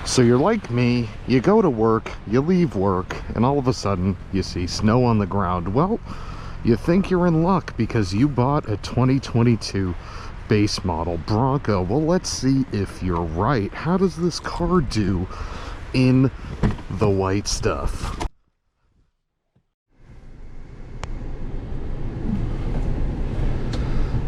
So you're like me, you go to work, you leave work, and all of a sudden you see snow on the ground. Well, you think you're in luck because you bought a 2022 base model Bronco. Well, let's see if you're right. How does this car do in the white stuff?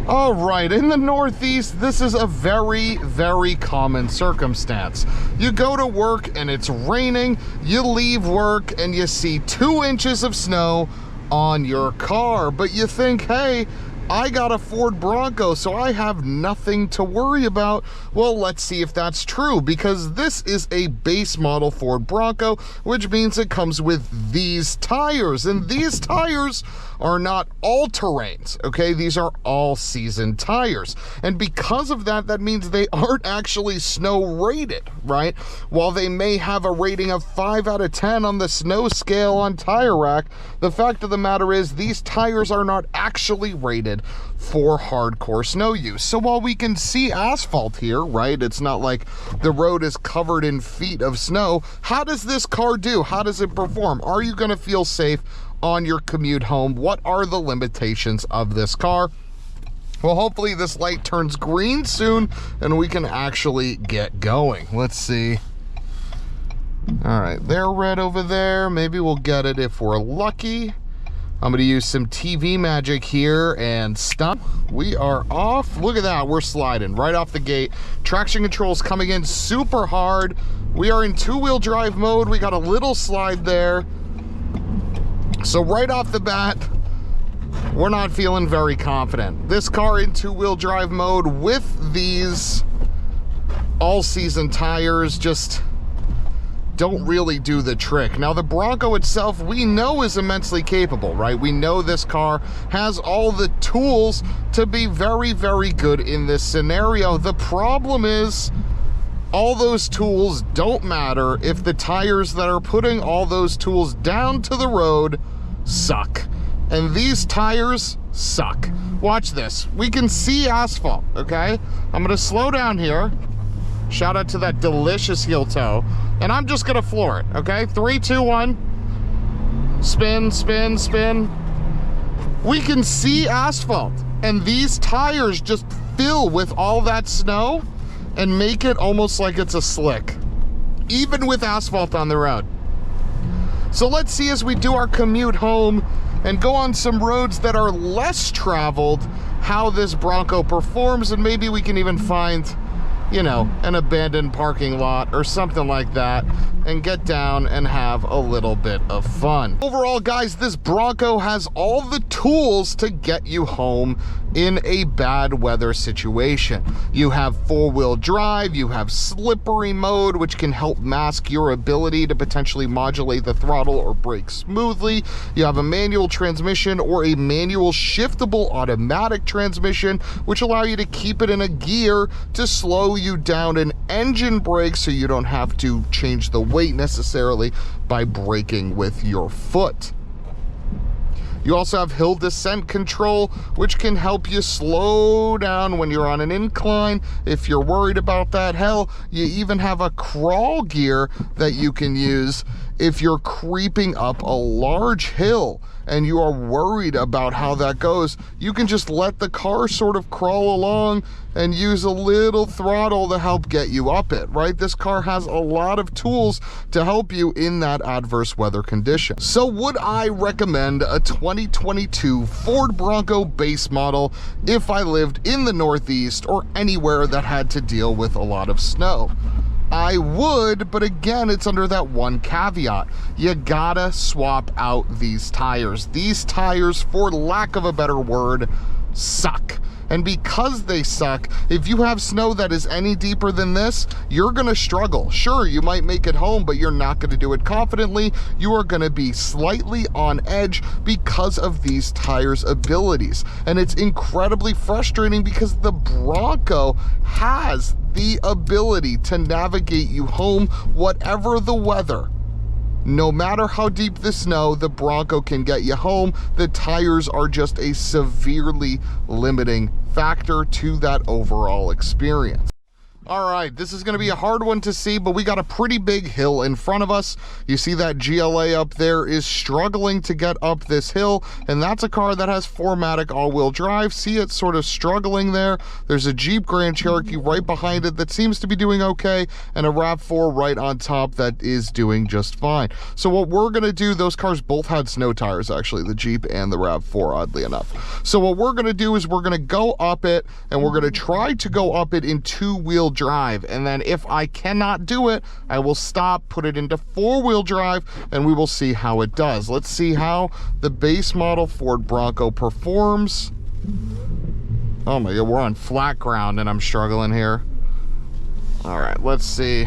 All right, in the Northeast, this is a very, very common circumstance. You go to work and it's raining, you leave work and you see 2 inches of snow on your car, but you think, hey, I got a Ford Bronco, so I have nothing to worry about. Well, let's see if that's true, because this is a base model Ford Bronco, which means it comes with these tires, and these tires are not all-terrains, okay? These are all-season tires, and because of that, that means they aren't actually snow-rated, right? While they may have a rating of 5 out of 10 on the snow scale on Tire Rack, the fact of the matter is these tires are not actually rated for hardcore snow use. So while we can see asphalt here, right, it's not like the road is covered in feet of snow. How does this car do? How does it perform? Are you going to feel safe on your commute home? What are the limitations of this car? Well, hopefully this light turns green soon and we can actually get going. Let's see. All right, they're red over there. Maybe we'll get it if we're lucky. I'm gonna use some TV magic here and stop. We are off. Look at that, we're sliding right off the gate. Traction control is coming in super hard. We are in 2-wheel drive mode. We got a little slide there. So right off the bat, we're not feeling very confident. This car in 2-wheel drive mode with these all-season tires just don't really do the trick. Now the Bronco itself, we know is immensely capable, right? We know this car has all the tools to be very, very good in this scenario. The problem is all those tools don't matter if the tires that are putting all those tools down to the road suck. And these tires suck. Watch this. We can see asphalt, okay? I'm gonna slow down here. Shout out to that delicious heel toe. And I'm just gonna floor it, okay? 3, 2, 1. Spin, spin, spin. We can see asphalt, and these tires just fill with all that snow and make it almost like it's a slick, even with asphalt on the road. So let's see, as we do our commute home and go on some roads that are less traveled, how this Bronco performs, and maybe we can even find, you know, an abandoned parking lot or something like that and get down and have a little bit of fun. Overall, guys, this Bronco has all the tools to get you home in a bad weather situation. You have 4-wheel drive, you have slippery mode, which can help mask your ability to potentially modulate the throttle or brake smoothly. You have a manual transmission or a manual shiftable automatic transmission, which allow you to keep it in a gear to slow you down an engine brake so you don't have to change the weight necessarily by braking with your foot. You also have hill descent control, which can help you slow down when you're on an incline if you're worried about that. Hell, you even have a crawl gear that you can use if you're creeping up a large hill and you are worried about how that goes. You can just let the car sort of crawl along and use a little throttle to help get you up it, right? This car has a lot of tools to help you in that adverse weather condition. So would I recommend a 2022 Ford Bronco base model if I lived in the Northeast or anywhere that had to deal with a lot of snow? I would, but again, it's under that one caveat. You gotta swap out these tires. These tires, for lack of a better word, suck. And because they suck, if you have snow that is any deeper than this, you're gonna struggle. Sure, you might make it home, but you're not gonna do it confidently. You are gonna be slightly on edge because of these tires' abilities. And it's incredibly frustrating because the Bronco has the ability to navigate you home, whatever the weather. No matter how deep the snow, the Bronco can get you home. The tires are just a severely limiting factor to that overall experience. All right, this is gonna be a hard one to see, but we got a pretty big hill in front of us. You see that GLA up there is struggling to get up this hill, and that's a car that has 4MATIC all-wheel drive. See it sort of struggling there. There's a Jeep Grand Cherokee right behind it that seems to be doing okay, and a RAV4 right on top that is doing just fine. So what we're gonna do, those cars both had snow tires actually, the Jeep and the RAV4, oddly enough. So what we're gonna do is we're gonna go up it, and we're gonna try to go up it in two-wheel drive, and then if I cannot do it, I will stop, put it into four-wheel drive, and we will see how it does. Let's see how the base model Ford Bronco performs. Oh my god, we're on flat ground and I'm struggling here. All right, let's see.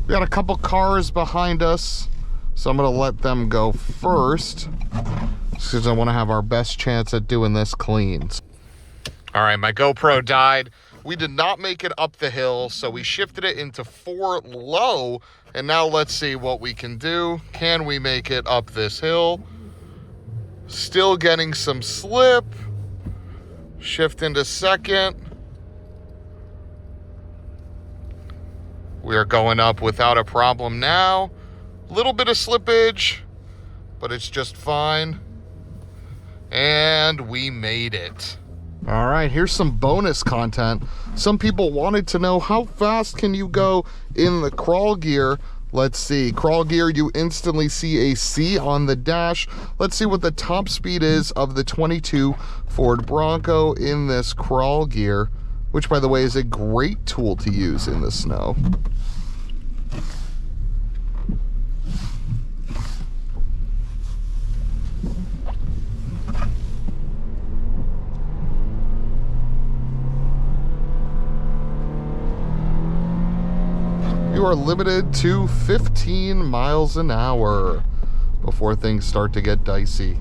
We got a couple cars behind us, so I'm gonna let them go first, because I want to have our best chance at doing this clean. All right, my GoPro died. We did not make it up the hill, so we shifted it into 4 low, and now let's see what we can do. Can we make it up this hill? Still getting some slip. Shift into second. We are going up without a problem now. Little bit of slippage, but it's just fine. And we made it. All right, here's some bonus content. Some people wanted to know, how fast can you go in the crawl gear? Let's see, crawl gear, you instantly see a C on the dash. Let's see what the top speed is of the 22 Ford Bronco in this crawl gear, which by the way is a great tool to use in the snow. You are limited to 15 miles an hour before things start to get dicey.